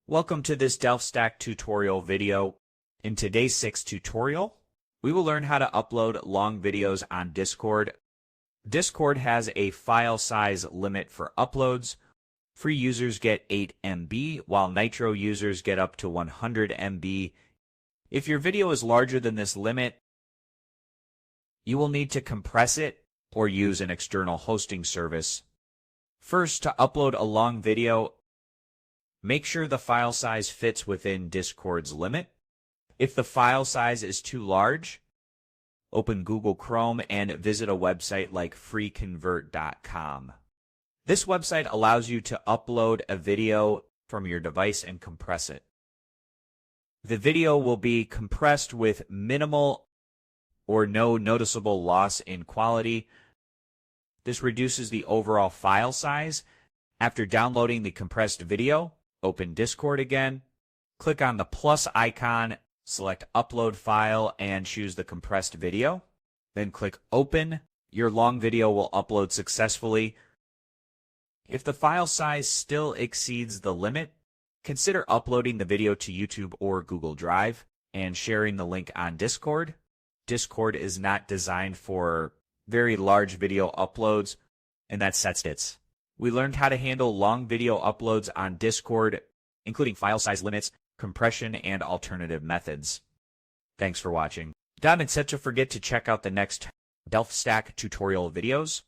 Welcome to this DelphStack tutorial video. In today's sixth tutorial, we will learn how to upload long videos on Discord. Discord has a file size limit for uploads. Free users get 8 MB, while Nitro users get up to 100 MB. If your video is larger than this limit, you will need to compress it or use an external hosting service. First, to upload a long video, make sure the file size fits within Discord's limit. If the file size is too large, open Google Chrome and visit a website like freeconvert.com. This website allows you to upload a video from your device and compress it. The video will be compressed with minimal or no noticeable loss in quality. This reduces the overall file size. After downloading the compressed video, open Discord again, click on the plus icon, select Upload File, and choose the compressed video. Then click Open. Your long video will upload successfully. If the file size still exceeds the limit, consider uploading the video to YouTube or Google Drive and sharing the link on Discord. Discord is not designed for very large video uploads, and that sets it. We learned how to handle long video uploads on Discord, including file size limits, compression, and alternative methods. Thanks for watching. Don't forget to check out the next DelphStack tutorial videos.